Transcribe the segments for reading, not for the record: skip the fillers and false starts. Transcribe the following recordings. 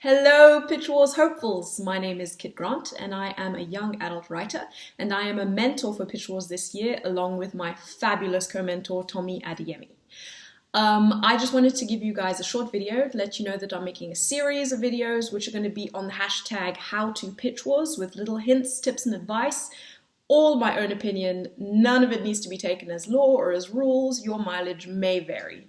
Hello, Pitch Wars hopefuls. My name is Kit Grant and I am a young adult writer and I am a mentor for Pitch Wars this year along with my fabulous co-mentor Tomi. I just wanted to give you guys a short video to let you know that I'm making a series of videos which are going to be on the hashtag #HowToPitchWars with little hints, tips and advice. All my own opinion, none of it needs to be taken as law or as rules. Your mileage may vary.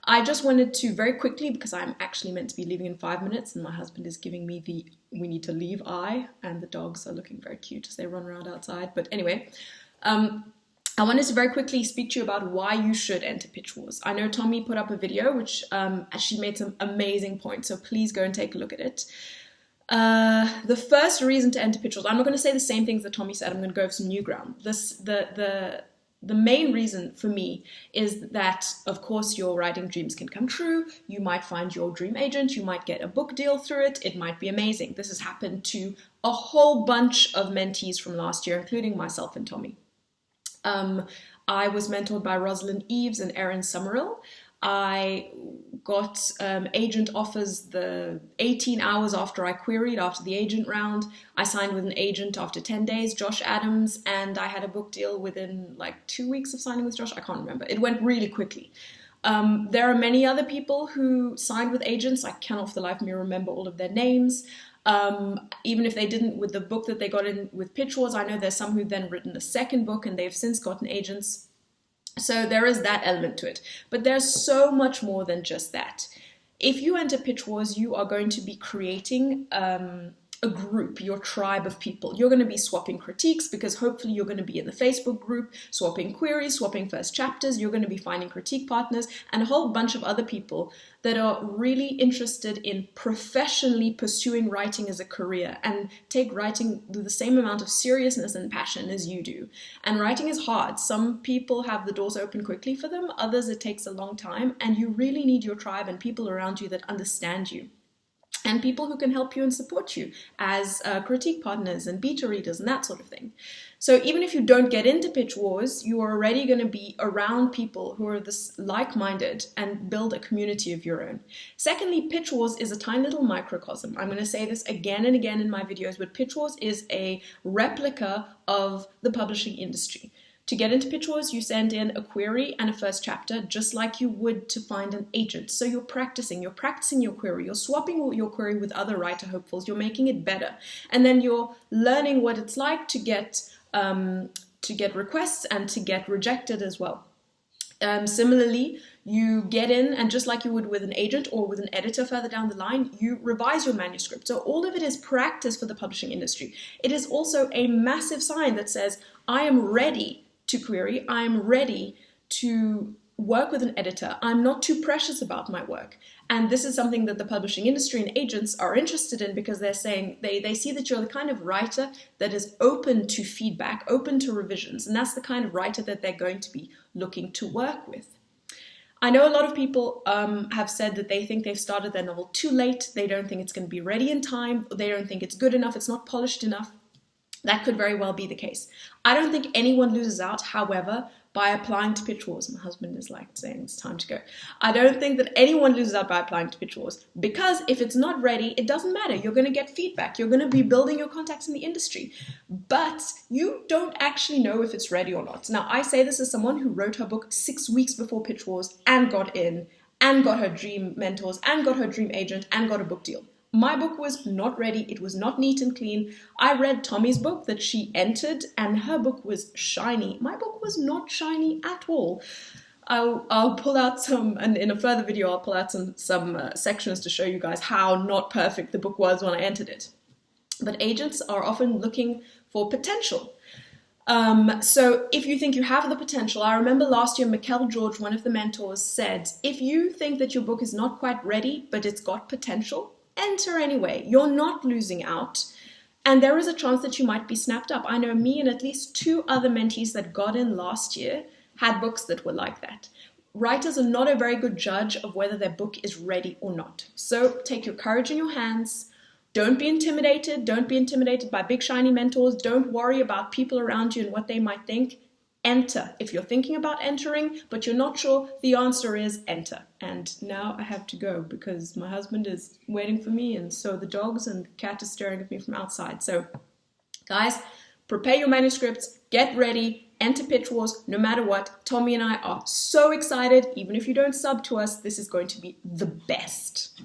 I just wanted to very quickly, because I'm actually meant to be leaving in 5 minutes and my husband is giving me the we need to leave eye, and the dogs are looking very cute as they run around outside. But anyway, I wanted to very quickly speak to you about why you should enter Pitch Wars. I know Tomi put up a video which she made some amazing points, so please go and take a look at it. The first reason to enter Pitch Wars, I'm not going to say the same things that Tomi said, I'm going to go over some new ground. The main reason for me is that, of course, your writing dreams can come true. You might find your dream agent. You might get a book deal through it. It might be amazing. This has happened to a whole bunch of mentees from last year, including myself and Tomi. I was mentored by Rosalind Eves and Erin Summerall. I got agent offers the 18 hours after I queried, after the agent round. I signed with an agent after 10 days, Josh Adams, and I had a book deal within like 2 weeks of signing with Josh. I can't remember. It went really quickly. There are many other people who signed with agents. I cannot for the life of me remember all of their names. Even if they didn't with the book that they got in with Pitch Wars, I know there's some who've then written a second book and they've since gotten agents. So there is that element to it, but there's so much more than just that. If you enter Pitch Wars, you are going to be creating a group, your tribe of people. You're going to be swapping critiques because hopefully you're going to be in the Facebook group, swapping queries, swapping first chapters. You're going to be finding critique partners and a whole bunch of other people that are really interested in professionally pursuing writing as a career and take writing with the same amount of seriousness and passion as you do. And writing is hard. Some people have the doors open quickly for them, others it takes a long time, and you really need your tribe and people around you that understand you. And people who can help you and support you as critique partners and beta readers and that sort of thing. So even if you don't get into Pitch Wars, you are already going to be around people who are this like-minded and build a community of your own. Secondly, Pitch Wars is a tiny little microcosm. I'm going to say this again and again in my videos, but Pitch Wars is a replica of the publishing industry. To get into Pitch Wars, you send in a query and a first chapter, just like you would to find an agent. So you're practicing your query, you're swapping your query with other writer hopefuls, you're making it better. And then you're learning what it's like to get requests and to get rejected as well. Similarly, you get in and just like you would with an agent or with an editor further down the line, you revise your manuscript. So all of it is practice for the publishing industry. It is also a massive sign that says, I am ready to query, I'm ready to work with an editor, I'm not too precious about my work. And this is something that the publishing industry and agents are interested in because they're saying, they see that you're the kind of writer that is open to feedback, open to revisions, and that's the kind of writer that they're going to be looking to work with. I know a lot of people have said that they think they've started their novel too late, they don't think it's going to be ready in time, they don't think it's good enough, it's not polished enough. That could very well be the case. I don't think anyone loses out, however, by applying to Pitch Wars. My husband is like saying it's time to go. I don't think that anyone loses out by applying to Pitch Wars because if it's not ready, it doesn't matter. You're going to get feedback. You're going to be building your contacts in the industry, but you don't actually know if it's ready or not. Now, I say this as someone who wrote her book 6 weeks before Pitch Wars and got in and got her dream mentors and got her dream agent and got a book deal. My book was not ready, it was not neat and clean. I read Tomi's book that she entered and her book was shiny. My book was not shiny at all. I'll pull out some, and in a further video I'll pull out some sections to show you guys how not perfect the book was when I entered it. But agents are often looking for potential. So if you think you have the potential, I remember last year Mikkel George, one of the mentors, said, if you think that your book is not quite ready but it's got potential, enter anyway. You're not losing out. And there is a chance that you might be snapped up. I know me and at least 2 other mentees that got in last year had books that were like that. Writers are not a very good judge of whether their book is ready or not. So take your courage in your hands. Don't be intimidated. Don't be intimidated by big shiny mentors. Don't worry about people around you and what they might think. enter. If you're thinking about entering, but you're not sure, the answer is enter. And now I have to go because my husband is waiting for me, and so the dogs, and the cat is staring at me from outside. So guys, prepare your manuscripts, get ready, enter Pitch Wars, no matter what. Tomi and I are so excited. Even if you don't sub to us, this is going to be the best.